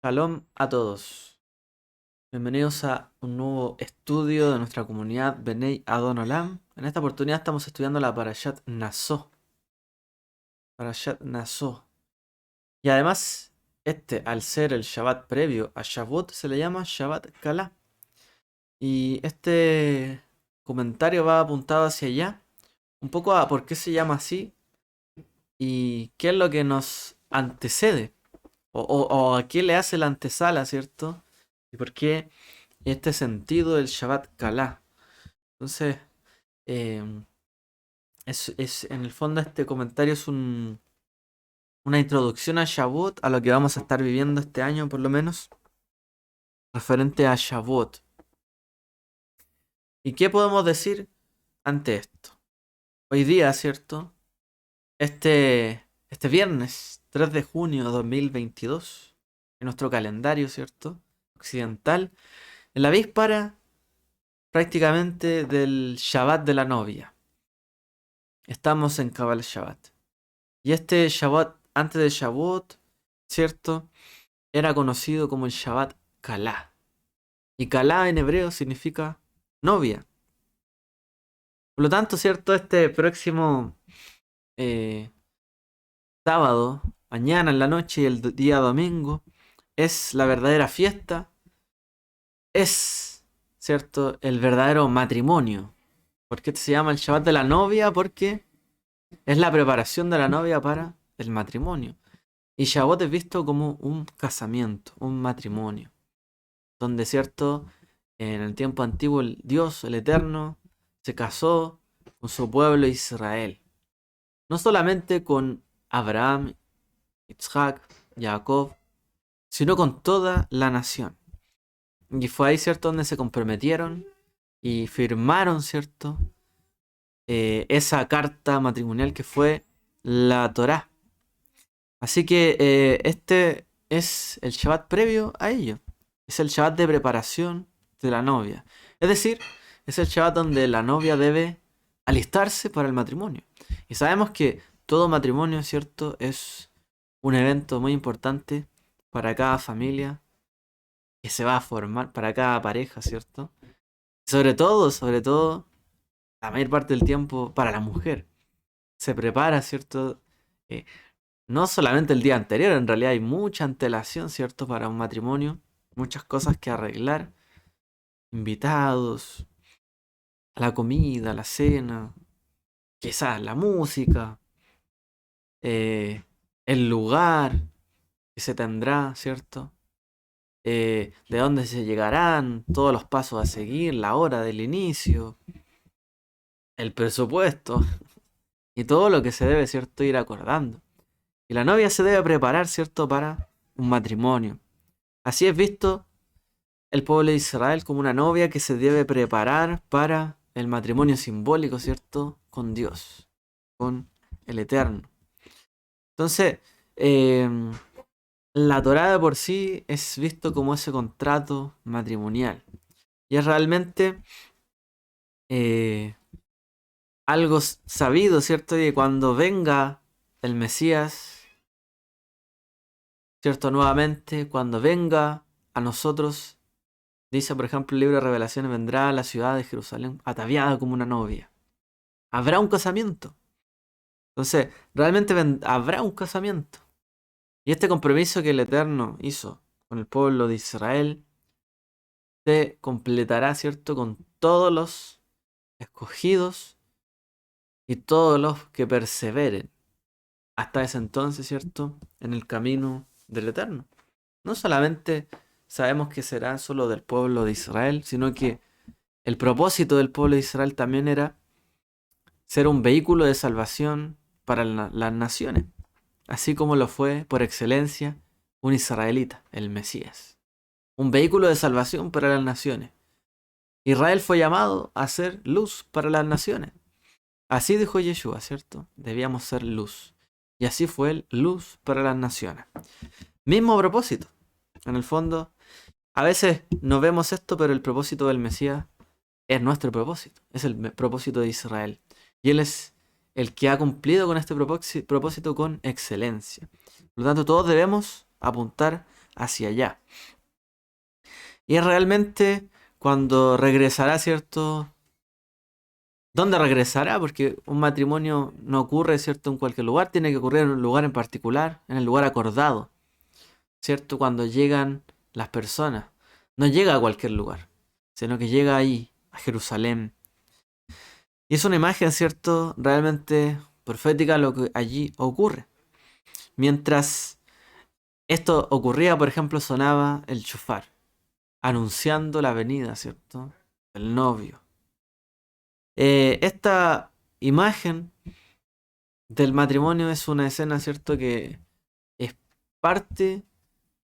Shalom a todos. Bienvenidos a un nuevo estudio de nuestra comunidad Benei Adon Olam. En esta oportunidad estamos estudiando la Parashat Naso. Parashat Naso. Y además, al ser el Shabbat previo a Shavuot, se le llama Shabbat Kala. Y este comentario va apuntado hacia allá, un poco a por qué se llama así y qué es lo que nos antecede, o a qué le hace la antesala, ¿cierto? Y por qué este sentido del Shabbat Kalá. Entonces, eh, en el fondo este comentario es una introducción a Shavuot, a lo que vamos a estar viviendo este año por lo menos, referente a Shavuot. ¿Y qué podemos decir ante esto? Hoy día, ¿cierto? Este viernes 3 de junio de 2022, en nuestro calendario, ¿cierto? Occidental, en la víspera prácticamente del Shabbat de la novia. Estamos en Kabbalah Shabbat. Y este Shabbat, antes de Shavuot, ¿cierto? Era conocido como el Shabbat Kalá. Y Kalá en hebreo significa novia. Por lo tanto, ¿cierto? Este próximo eh, sábado, mañana en la noche y el día domingo, es la verdadera fiesta. Es, ¿cierto? El verdadero matrimonio. ¿Por qué se llama el Shabbat de la novia? Porque es la preparación de la novia para el matrimonio. Y Shavuot es visto como un casamiento, un matrimonio, donde, cierto, en el tiempo antiguo el Dios, el Eterno, se casó con su pueblo Israel. No solamente con Abraham, Isaac, Jacob, sino con toda la nación. Y fue ahí, cierto, donde se comprometieron y firmaron, cierto, esa carta matrimonial que fue la Torá. Así que este es el Shabbat previo a ello. Es el Shabbat de preparación de la novia. Es decir, es el Shabbat donde la novia debe alistarse para el matrimonio. Y sabemos que todo matrimonio, ¿cierto? Es un evento muy importante para cada familia que se va a formar, para cada pareja, ¿cierto? Sobre todo, la mayor parte del tiempo para la mujer. Se prepara, ¿cierto? Eh, no solamente el día anterior, en realidad hay mucha antelación, ¿cierto? Para un matrimonio, muchas cosas que arreglar, invitados, la comida, la cena, quizás la música, eh, el lugar que se tendrá, ¿cierto? De dónde se llegarán, todos los pasos a seguir, la hora del inicio, el presupuesto y todo lo que se debe, ¿cierto? Ir acordando. Y la novia se debe preparar, ¿cierto? Para un matrimonio. Así es visto el pueblo de Israel como una novia que se debe preparar para el matrimonio simbólico, ¿cierto? Con Dios, con el Eterno. Entonces, la Torá de por sí es visto como ese contrato matrimonial. Y es realmente eh, algo sabido, ¿cierto? Y que cuando venga el Mesías, ¿cierto? Nuevamente, cuando venga a nosotros, dice, por ejemplo, el libro de Revelaciones, vendrá a la ciudad de Jerusalén ataviada como una novia. Habrá un casamiento. Entonces, realmente habrá un casamiento. Y este compromiso que el Eterno hizo con el pueblo de Israel se completará, ¿cierto? Con todos los escogidos y todos los que perseveren hasta ese entonces, ¿cierto? En el camino del Eterno. No solamente sabemos que será solo del pueblo de Israel, sino que el propósito del pueblo de Israel también era ser un vehículo de salvación para las naciones, así como lo fue por excelencia un israelita, el Mesías. Un vehículo de salvación para las naciones. Israel fue llamado a ser luz para las naciones. Así dijo Yeshua, ¿cierto? Debíamos ser luz. Y así fue él, luz para las naciones. Mismo propósito. En el fondo, a veces no vemos esto, pero el propósito del Mesías es nuestro propósito. Es el propósito de Israel. Y él es el que ha cumplido con este propósito con excelencia. Por lo tanto, todos debemos apuntar hacia allá. Y es realmente cuando regresará, ¿cierto? ¿Dónde regresará? Porque un matrimonio no ocurre, ¿cierto? En cualquier lugar, tiene que ocurrir en un lugar en particular, en el lugar acordado, ¿cierto? Cuando llegan las personas. No llega a cualquier lugar, sino que llega ahí, a Jerusalén. Y es una imagen, ¿cierto? Realmente profética lo que allí ocurre. Mientras esto ocurría, por ejemplo, sonaba el shofar, anunciando la venida, ¿cierto? El novio. Esta imagen del matrimonio es una escena, ¿cierto? Que es parte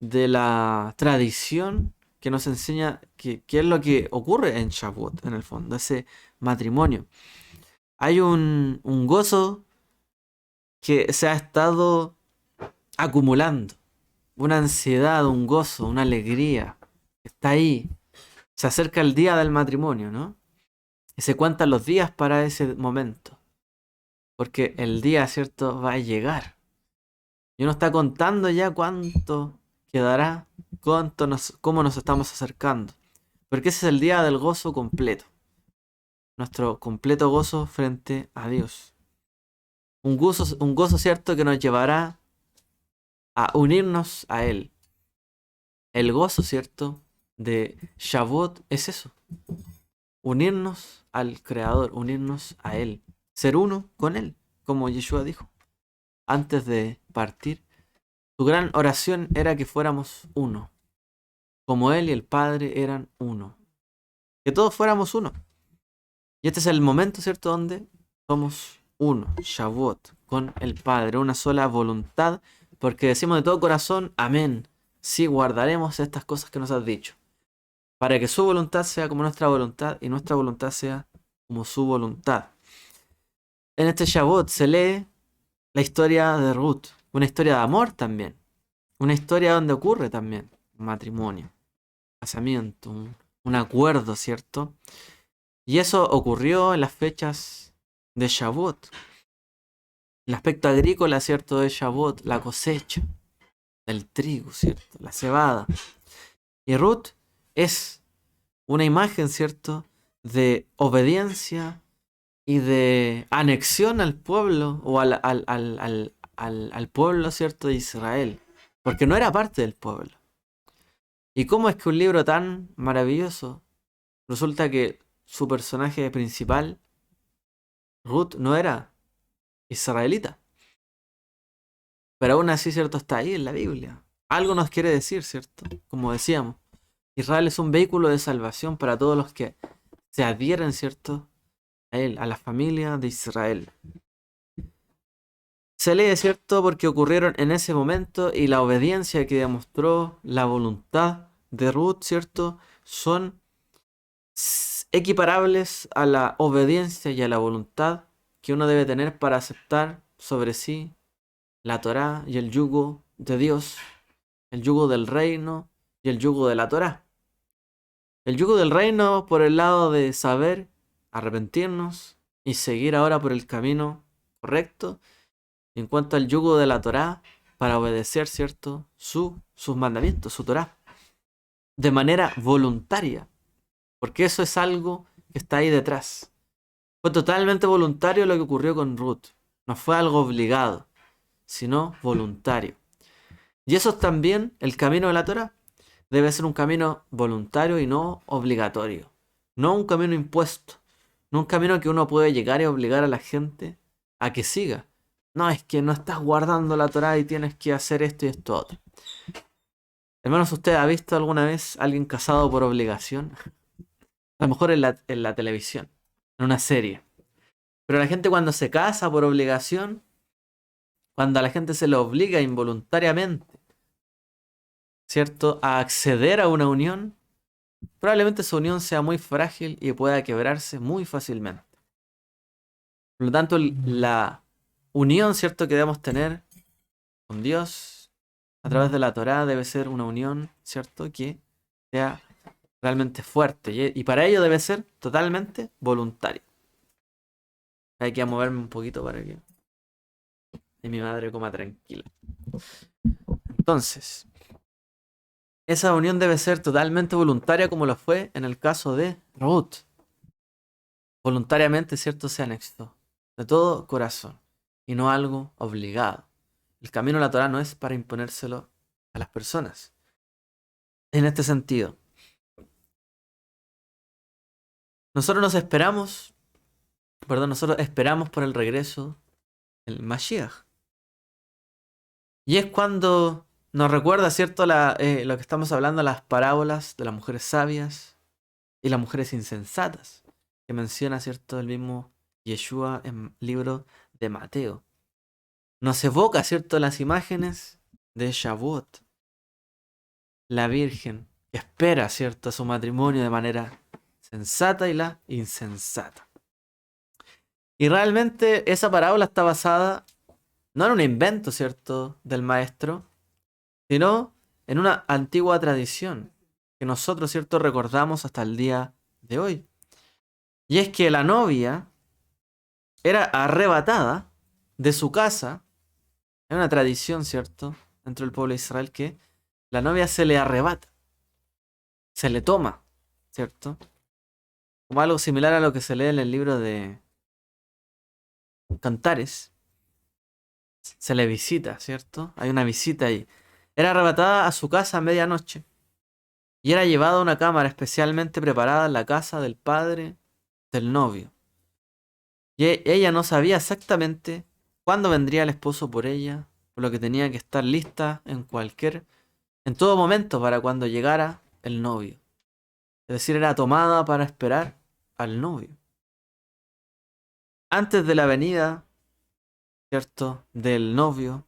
de la tradición que nos enseña qué es lo que ocurre en Shavuot, en el fondo, ese matrimonio. Hay un gozo que se ha estado acumulando, una ansiedad, un gozo, una alegría. Está ahí. Se acerca el día del matrimonio, ¿no? Y se cuentan los días para ese momento. Porque el día, ¿cierto?, va a llegar. Y uno está contando ya cuánto quedará, cómo nos estamos acercando. Porque ese es el día del gozo completo. Nuestro completo gozo frente a Dios. Un gozo cierto que nos llevará a unirnos a Él. El gozo, ¿cierto?, de Shavuot es eso. Unirnos al Creador, unirnos a Él. Ser uno con Él, como Yeshua dijo. Antes de partir, su gran oración era que fuéramos uno. Como Él y el Padre eran uno. Que todos fuéramos uno. Y este es el momento, ¿cierto?, donde somos uno. Shavuot, con el Padre. Una sola voluntad. Porque decimos de todo corazón, amén. Sí, guardaremos estas cosas que nos has dicho. Para que su voluntad sea como nuestra voluntad y nuestra voluntad sea como su voluntad. En este Shavuot se lee la historia de Ruth. Una historia de amor también. Una historia donde ocurre también un matrimonio, casamiento, un acuerdo, ¿cierto? Y eso ocurrió en las fechas de Shavuot. El aspecto agrícola, ¿cierto?, de Shavuot, la cosecha del trigo, ¿cierto?, la cebada. Y Ruth es una imagen, ¿cierto?, de obediencia y de anexión al pueblo o al pueblo, ¿cierto?, de Israel. Porque no era parte del pueblo. ¿Y cómo es que un libro tan maravilloso resulta que su personaje principal, Ruth, no era israelita? Pero aún así, ¿cierto?, está ahí en la Biblia. Algo nos quiere decir, ¿cierto? Como decíamos, Israel es un vehículo de salvación para todos los que se adhieren, ¿cierto?, a él, a la familia de Israel. Se lee, ¿cierto?, porque ocurrieron en ese momento y la obediencia que demostró, la voluntad de Ruth, ¿cierto?, son equiparables a la obediencia y a la voluntad que uno debe tener para aceptar sobre sí la Torá y el yugo de Dios, el yugo del reino y el yugo de la Torá. El yugo del reino por el lado de saber arrepentirnos y seguir ahora por el camino correcto. Y en cuanto al yugo de la Torá, para obedecer, ¿cierto?, sus mandamientos, su Torá, de manera voluntaria. Porque eso es algo que está ahí detrás. Fue totalmente voluntario lo que ocurrió con Ruth. No fue algo obligado, sino voluntario. Y eso es también el camino de la Torá. Debe ser un camino voluntario y no obligatorio. No un camino impuesto. No un camino que uno puede llegar y obligar a la gente a que siga. No, es que no estás guardando la Torá y tienes que hacer esto y esto otro. Hermanos, ¿usted ha visto alguna vez a alguien casado por obligación? A lo mejor en la televisión, en una serie. Pero la gente cuando se casa por obligación, cuando a la gente se le obliga involuntariamente, ¿cierto?, a acceder a una unión, probablemente esa unión sea muy frágil y pueda quebrarse muy fácilmente. Por lo tanto, la unión, ¿cierto?, que debemos tener con Dios a través de la Torá debe ser una unión, ¿cierto?, que sea realmente fuerte. Y para ello debe ser totalmente voluntario. Hay que moverme un poquito para que mi madre coma tranquila. Entonces, esa unión debe ser totalmente voluntaria como lo fue en el caso de Ruth. Voluntariamente, ¿cierto? Se anexó de todo corazón y no algo obligado. El camino de la Torah no es para imponérselo a las personas. En este sentido, nosotros nos esperamos, nosotros esperamos por el regreso del Mashiach. Y es cuando nos recuerda, ¿cierto? Lo que estamos hablando, las parábolas de las mujeres sabias y las mujeres insensatas, que menciona, ¿cierto? El mismo Yeshua en el libro de Mateo. Nos evoca, ¿cierto? Las imágenes de Shavuot, la Virgen, que espera, ¿cierto? Su matrimonio de manera sensata y la insensata. Y realmente esa parábola está basada no en un invento, ¿cierto? Del maestro, sino en una antigua tradición que nosotros, ¿cierto? Recordamos hasta el día de hoy. Y es que la novia era arrebatada de su casa. Es una tradición, ¿cierto? Dentro del pueblo de Israel que la novia se le arrebata, se le toma, ¿cierto? Como algo similar a lo que se lee en el libro de Cantares. Se le visita, ¿cierto? Hay una visita ahí. Era arrebatada a su casa a medianoche y era llevada a una cámara especialmente preparada en la casa del padre del novio. Y ella no sabía exactamente cuándo vendría el esposo por ella, por lo que tenía que estar lista en todo momento para cuando llegara el novio. Es decir, era tomada para esperar al novio. Antes de la venida, ¿cierto? Del novio,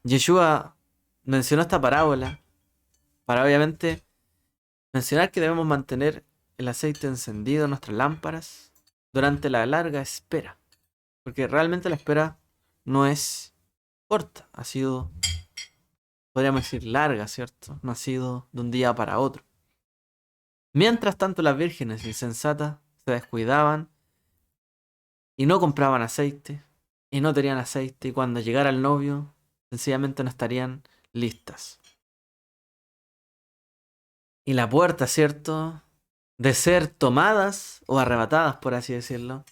Yeshua mencionó esta parábola para obviamente mencionar que debemos mantener el aceite encendido en nuestras lámparas durante la larga espera. Porque realmente la espera no es corta, ha sido, podríamos decir, larga, ¿cierto? No ha sido de un día para otro. Mientras tanto, las vírgenes insensatas se descuidaban y no compraban aceite, y no tenían aceite, y cuando llegara el novio, sencillamente no estarían listas. Y la puerta, ¿cierto? De ser tomadas o arrebatadas, por así decirlo,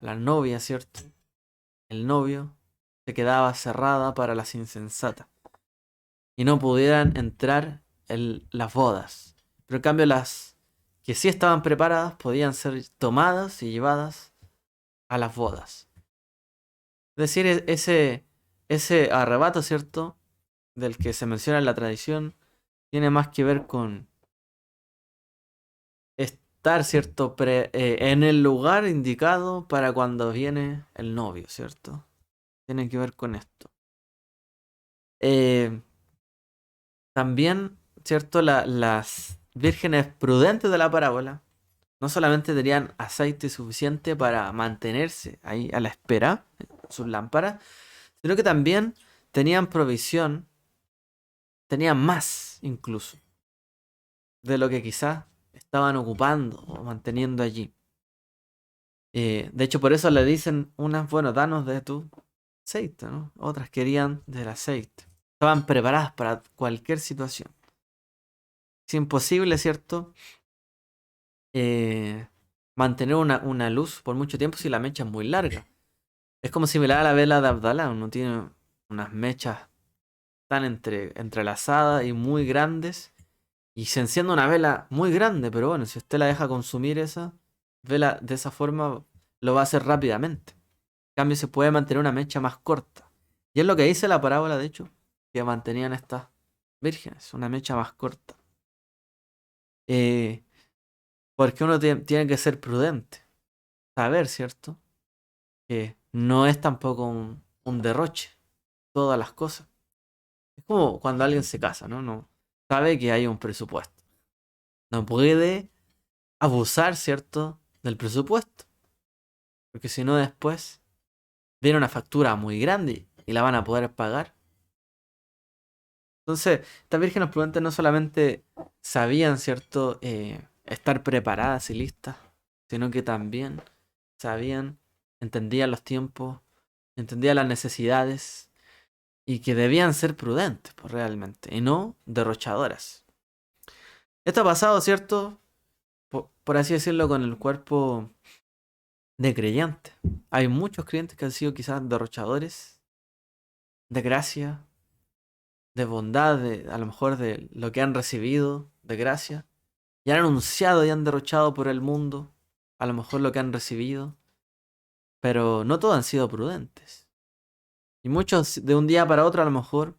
la novia, ¿cierto? El novio se quedaba cerrada para las insensatas y no pudieran entrar en las bodas. Pero en cambio las que sí estaban preparadas podían ser tomadas y llevadas a las bodas. Es decir, ese arrebato, ¿cierto? Del que se menciona en la tradición, tiene más que ver con estar, ¿cierto? En el lugar indicado para cuando viene el novio, ¿cierto? Tiene que ver con esto. Eh, También, ¿cierto? Las vírgenes prudentes de la parábola no solamente tenían aceite suficiente para mantenerse ahí a la espera, sus lámparas, sino que también tenían provisión, tenían más incluso de lo que quizás estaban ocupando o manteniendo allí. De hecho, por eso le dicen unas, bueno, danos de tu aceite, ¿no? Otras querían del aceite. Estaban preparadas para cualquier situación. Es imposible, ¿cierto? Mantener una luz por mucho tiempo si la mecha es muy larga. Es como similar a la vela de Abdalá. Uno tiene unas mechas tan entrelazadas y muy grandes. Y se enciende una vela muy grande, pero bueno, si usted la deja consumir esa vela de esa forma, lo va a hacer rápidamente. En cambio, se puede mantener una mecha más corta. Y es lo que dice la parábola, de hecho, que mantenían estas vírgenes, una mecha más corta. Eh, Porque uno tiene que ser prudente. Saber, ¿cierto? Que no es tampoco un derroche todas las cosas. Es como cuando alguien se casa, ¿no? No sabe que hay un presupuesto. No puede abusar, ¿cierto? Del presupuesto. Porque si no después viene una factura muy grande y la van a poder pagar. Entonces, estas vírgenes prudentes no solamente sabían, ¿cierto? Estar preparadas y listas, sino que también sabían, entendían los tiempos, entendían las necesidades y que debían ser prudentes, pues realmente, y no derrochadoras. Esto ha pasado, ¿cierto? Por así decirlo, con el cuerpo de creyentes. Hay muchos creyentes que han sido quizás derrochadores de gracia, de bondad, a lo mejor de lo que han recibido de gracia, y han anunciado y han derrochado por el mundo, a lo mejor lo que han recibido, pero no todos han sido prudentes. Y muchos de un día para otro a lo mejor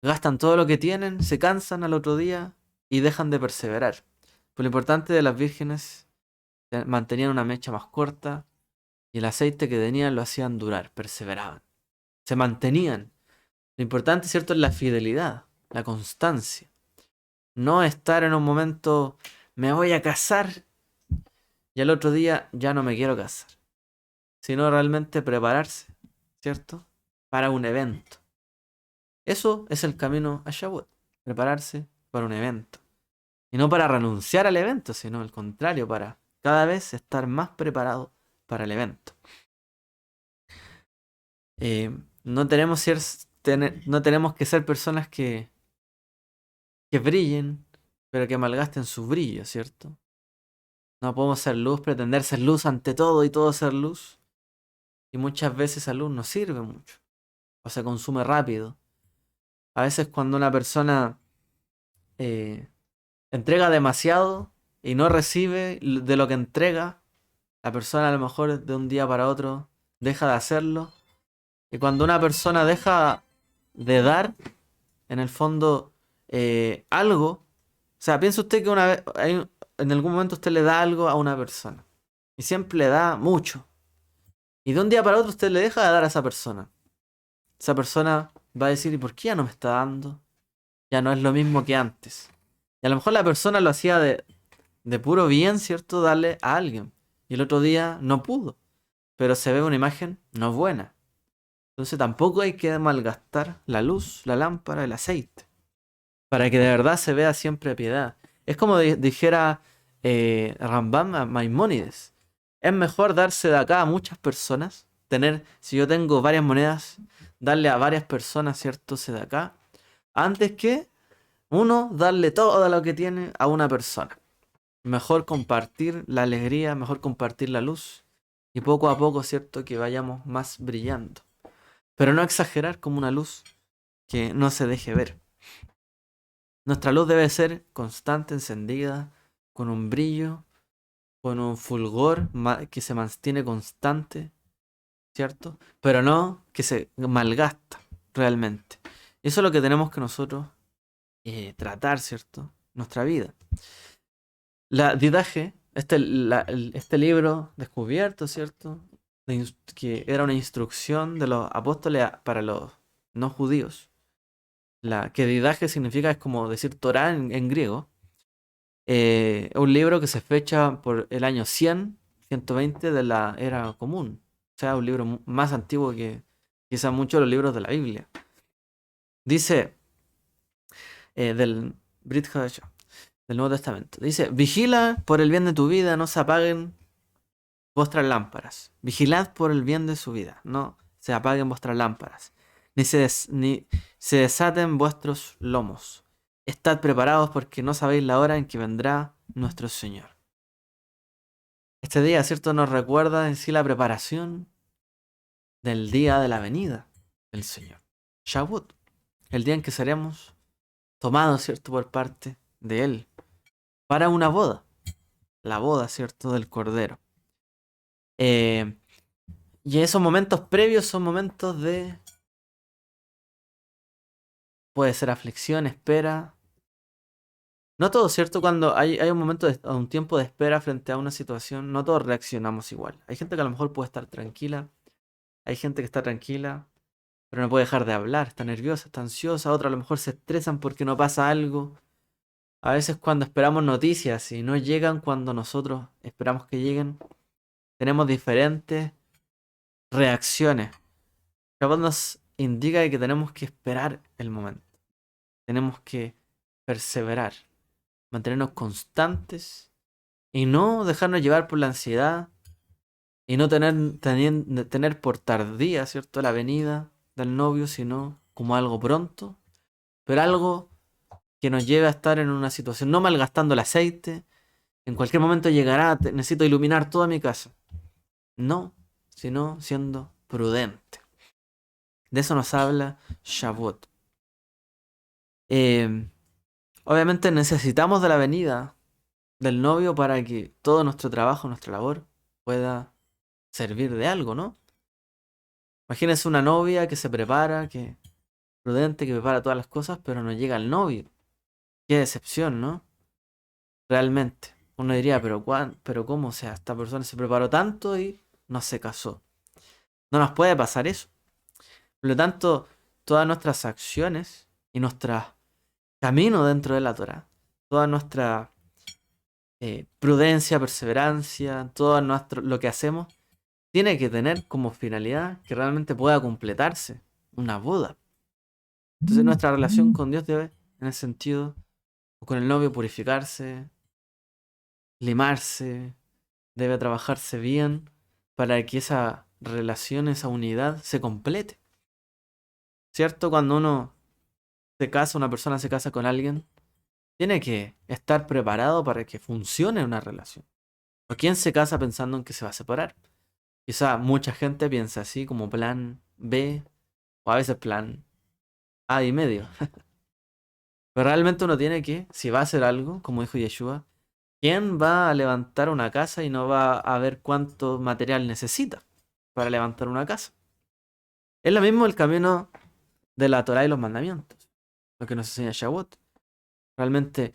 gastan todo lo que tienen, se cansan al otro día y dejan de perseverar. Pues lo importante de las vírgenes, mantenían una mecha más corta y el aceite que tenían lo hacían durar, perseveraban, se mantenían. Lo importante, ¿cierto?, es la fidelidad, la constancia. No estar en un momento, me voy a casar y al otro día ya no me quiero casar. Sino realmente prepararse, ¿cierto?, para un evento. Eso es el camino a Shavuot, prepararse para un evento. Y no para renunciar al evento, sino al contrario, para cada vez estar más preparado para el evento. No tenemos, no tenemos que ser personas que brillen, pero que malgasten su brillo, ¿cierto? No podemos ser luz, pretender ser luz ante todo y todo ser luz. Y muchas veces esa luz no sirve mucho, o se consume rápido. A veces cuando una persona entrega demasiado y no recibe de lo que entrega, la persona a lo mejor de un día para otro deja de hacerlo. Y cuando una persona deja de dar, en el fondo, algo, o sea, piensa usted que una vez, en algún momento usted le da algo a una persona. Y siempre le da mucho. Y de un día para otro usted le deja de dar a esa persona. Esa persona va a decir, ¿y por qué ya no me está dando? Ya no es lo mismo que antes. Y a lo mejor la persona lo hacía de puro bien, ¿cierto? Darle a alguien. Y el otro día no pudo. Pero se ve una imagen no buena. Entonces tampoco hay que malgastar la luz, la lámpara, el aceite. Para que de verdad se vea siempre piedad. Es como dijera Rambam a Maimónides. Es mejor darse de acá a muchas personas. Si yo tengo varias monedas, darle a varias personas, ¿cierto? De acá. Antes que uno darle todo lo que tiene a una persona. Mejor compartir la alegría, mejor compartir la luz. Y poco a poco, ¿cierto?, que vayamos más brillando. Pero no exagerar como una luz que no se deje ver. Nuestra luz debe ser constante, encendida, con un brillo, con un fulgor que se mantiene constante, ¿cierto? Pero no que se malgasta realmente. Eso es lo que tenemos que nosotros tratar, ¿cierto? Nuestra vida. La Didaje, este libro descubierto, ¿cierto? Que era una instrucción de los apóstoles para los no judíos. Que Didaje significa, es como decir Torah en griego. Un libro que se fecha por el año 120 de la era común. O sea, un libro más antiguo que quizás muchos de los libros de la Biblia. Dice del Brit Hadashah, del Nuevo Testamento. Dice, vigila por el bien de tu vida, no se apaguen vuestras lámparas. Vigilad por el bien de su vida, no se apaguen vuestras lámparas. Ni se desaten vuestros lomos. Estad preparados porque no sabéis la hora en que vendrá nuestro Señor. Este día, ¿cierto?, nos recuerda en sí la preparación del día de la venida del Señor. Shavuot, el día en que seremos tomados, ¿cierto?, por parte de Él para una boda. La boda, ¿cierto?, del Cordero. Y esos momentos previos son momentos de... Puede ser aflicción, espera. No todo, ¿cierto? Cuando hay un momento, un tiempo de espera frente a una situación, no todos reaccionamos igual. Hay gente que a lo mejor puede estar tranquila. Hay gente que está tranquila, pero no puede dejar de hablar. Está nerviosa, está ansiosa. Otros a lo mejor se estresan porque no pasa algo. A veces cuando esperamos noticias y no llegan cuando nosotros esperamos que lleguen, tenemos diferentes reacciones. Capaz nos indica que tenemos que esperar el momento. Tenemos que perseverar, mantenernos constantes y no dejarnos llevar por la ansiedad y no tener por tardía, ¿cierto?, la venida del novio, sino como algo pronto, pero algo que nos lleve a estar en una situación, no malgastando el aceite, en cualquier momento llegará, necesito iluminar toda mi casa. No, sino siendo prudente. De eso nos habla Shavuot. Eh, Obviamente necesitamos de la venida del novio para que todo nuestro trabajo, nuestra labor, pueda servir de algo, ¿no? Imagínense una novia que se prepara, que prudente, que prepara todas las cosas, pero no llega el novio. Qué decepción, ¿no? Realmente. Uno diría, pero ¿cómo? O sea, esta persona se preparó tanto y no se casó. No nos puede pasar eso. Por lo tanto, todas nuestras acciones y nuestro camino dentro de la Torah, toda nuestra prudencia, perseverancia, todo lo que hacemos, tiene que tener como finalidad que realmente pueda completarse una boda. Entonces nuestra relación con Dios debe, en ese sentido, o con el novio, purificarse, limarse, debe trabajarse bien para que esa relación, esa unidad se complete. ¿Cierto? Cuando uno se casa, una persona se casa con alguien, tiene que estar preparado para que funcione una relación. ¿O quién se casa pensando en que se va a separar? Quizá mucha gente piensa así como plan B o a veces plan A y medio. Pero realmente uno tiene que, si va a hacer algo, como dijo Yeshua, ¿quién va a levantar una casa y no va a ver cuánto material necesita para levantar una casa? Es lo mismo el camino de la Torah y los mandamientos, lo que nos enseña Shavuot. Realmente,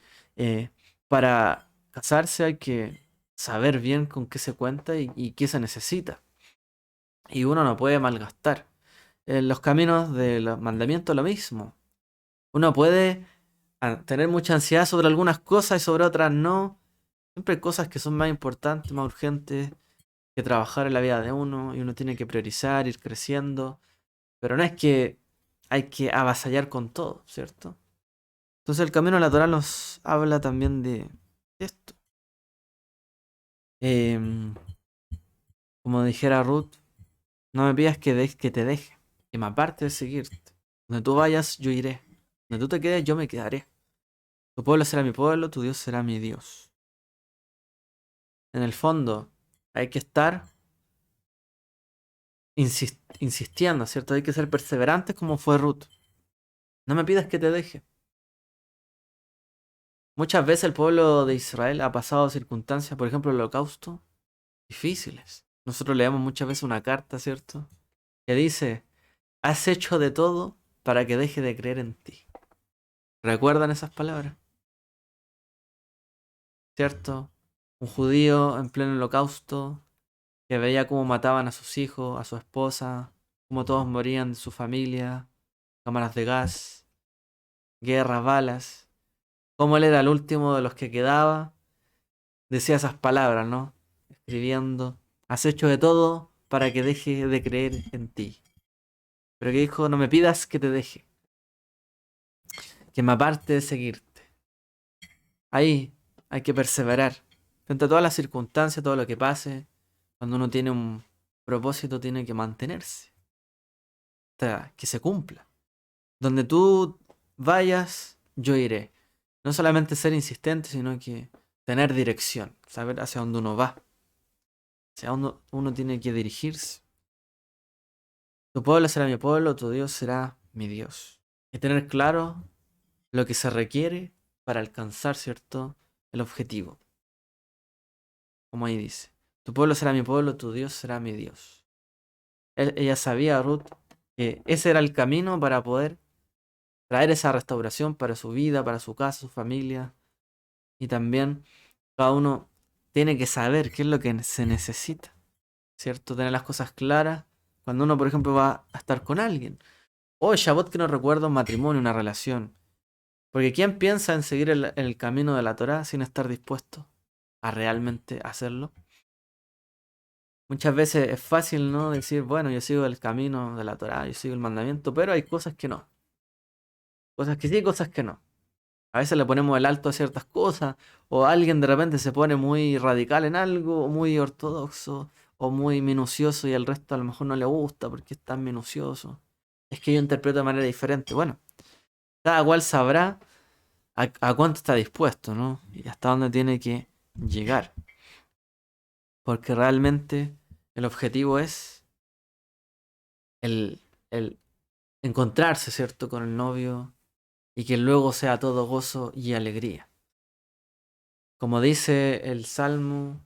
para casarse hay que saber bien con qué se cuenta y qué se necesita. Y uno no puede malgastar. En los caminos de los mandamientos lo mismo. Uno puede tener mucha ansiedad sobre algunas cosas y sobre otras no. Siempre hay cosas que son más importantes, más urgentes que trabajar en la vida de uno y uno tiene que priorizar, ir creciendo. Pero no es que hay que avasallar con todo, ¿cierto? Entonces el camino natural nos habla también de esto. Em, Como dijera Ruth, no me pidas que te deje, que me aparte de seguirte. Donde tú vayas, yo iré. Donde tú te quedes, yo me quedaré. Tu pueblo será mi pueblo, tu Dios será mi Dios. En el fondo, hay que estar insistiendo, ¿cierto? Hay que ser perseverantes como fue Ruth. No me pidas que te deje. Muchas veces el pueblo de Israel ha pasado circunstancias, por ejemplo, el holocausto, difíciles. Nosotros leemos muchas veces una carta, ¿cierto? Que dice, has hecho de todo para que deje de creer en ti. ¿Recuerdan esas palabras? ¿Cierto? Un judío en pleno holocausto que veía cómo mataban a sus hijos, a su esposa, cómo todos morían de su familia, cámaras de gas, guerras, balas, cómo él era el último de los que quedaba, decía esas palabras, ¿no? Escribiendo, has hecho de todo para que deje de creer en ti. Pero que dijo, no me pidas que te deje, que me aparte de seguirte. Ahí hay que perseverar. Frente a todas las circunstancias, todo lo que pase, cuando uno tiene un propósito, tiene que mantenerse. Hasta que se cumpla. Donde tú vayas, yo iré. No solamente ser insistente, sino que tener dirección. Saber hacia dónde uno va. Hacia dónde uno tiene que dirigirse. Tu pueblo será mi pueblo, tu Dios será mi Dios. Y tener claro lo que se requiere para alcanzar, ¿cierto?, el objetivo. Como ahí dice. Tu pueblo será mi pueblo, tu Dios será mi Dios. Ella sabía, Ruth, que ese era el camino para poder traer esa restauración para su vida, para su casa, su familia. Y también cada uno tiene que saber qué es lo que se necesita, ¿cierto? Tener las cosas claras cuando uno, por ejemplo, va a estar con alguien. O Shabbat que no recuerda un matrimonio, una relación. Porque ¿quién piensa en seguir el camino de la Torá sin estar dispuesto a realmente hacerlo? Muchas veces es fácil, ¿no? Decir, bueno, yo sigo el camino de la Torá, yo sigo el mandamiento, pero hay cosas que no. Cosas que sí, cosas que no. A veces le ponemos el alto a ciertas cosas, o alguien de repente se pone muy radical en algo, o muy ortodoxo, o muy minucioso, y al resto a lo mejor no le gusta porque es tan minucioso. es que yo interpreto de manera diferente. Bueno, cada cual sabrá a cuánto está dispuesto, ¿no? Y hasta dónde tiene que llegar. Porque realmente el objetivo es el, el encontrarse, ¿cierto?, con el novio y que luego sea todo gozo y alegría. Como dice el Salmo,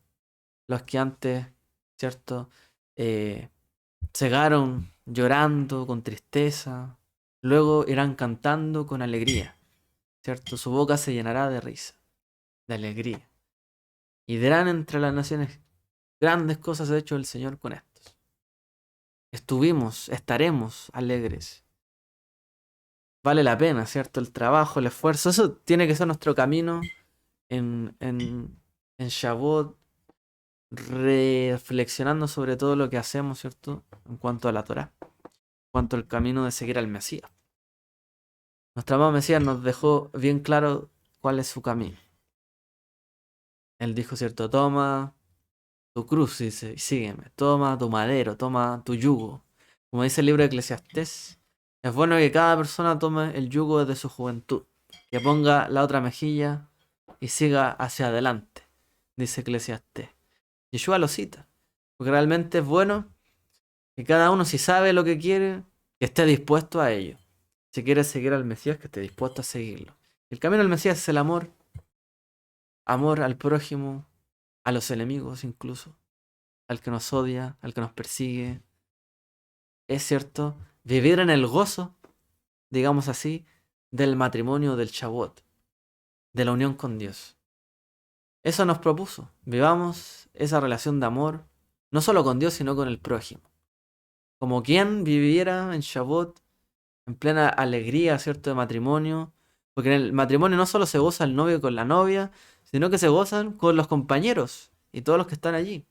los que antes, ¿cierto?, eh, cegaron llorando con tristeza, luego irán cantando con alegría, ¿cierto? Su boca se llenará de risa, de alegría. Y dirán entre las naciones, grandes cosas ha hecho el Señor con estos. Estaremos alegres. Vale la pena, ¿cierto? El trabajo, el esfuerzo, eso tiene que ser nuestro camino en Shavuot, reflexionando sobre todo lo que hacemos, ¿cierto? En cuanto a la Torá, en cuanto al camino de seguir al Mesías. Nuestro amado Mesías nos dejó bien claro cuál es su camino. Él dijo, ¿cierto? Toma tu cruz, dice, y sígueme. Toma tu madero, toma tu yugo. Como dice el libro de Eclesiastés, es bueno que cada persona tome el yugo desde su juventud, que ponga la otra mejilla y siga hacia adelante, dice Eclesiastés. Yeshua lo cita, porque realmente es bueno que cada uno, si sabe lo que quiere, que esté dispuesto a ello. Si quiere seguir al Mesías, que esté dispuesto a seguirlo. El camino del Mesías es el amor, amor al prójimo, a los enemigos incluso, al que nos odia, al que nos persigue. Es cierto, vivir en el gozo, digamos así, del matrimonio del Shavuot, de la unión con Dios. Eso nos propuso. Vivamos esa relación de amor, no solo con Dios, sino con el prójimo. Como quien viviera en Shavuot en plena alegría, ¿cierto?, de matrimonio. Porque en el matrimonio no solo se goza el novio con la novia, sino que se gozan con los compañeros y todos los que están allí.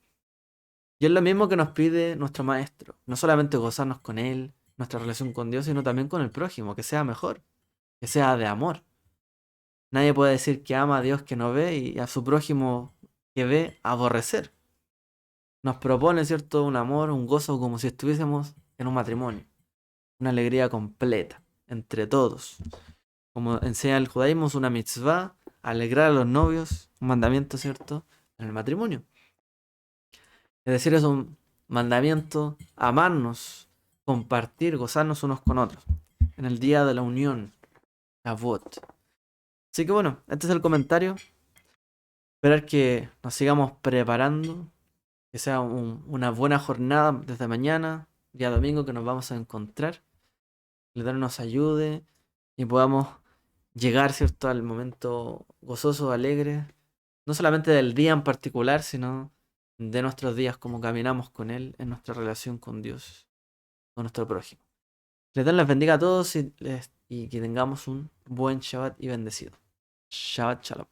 Y es lo mismo que nos pide nuestro maestro. No solamente gozarnos con él, nuestra relación con Dios, sino también con el prójimo, que sea mejor, que sea de amor. Nadie puede decir que ama a Dios que no ve y a su prójimo que ve aborrecer. Nos propone, ¿cierto?, un amor, un gozo como si estuviésemos en un matrimonio. Una alegría completa entre todos. Como enseña el judaísmo, es una mitzvah, alegrar a los novios, un mandamiento, ¿cierto?, en el matrimonio. Es decir, es un mandamiento amarnos, compartir, gozarnos unos con otros. En el día de la unión, Shavuot. Así que bueno, este es el comentario. Esperar que nos sigamos preparando, que sea una buena jornada desde mañana, día domingo, que nos vamos a encontrar. Que el Eterno nos ayude y podamos llegar, ¿cierto?, al momento gozoso, alegre, no solamente del día en particular, sino de nuestros días, como caminamos con Él en nuestra relación con Dios, con nuestro prójimo. Les les bendiga a todos y que tengamos un buen Shabbat y bendecido. Shabbat Shalom.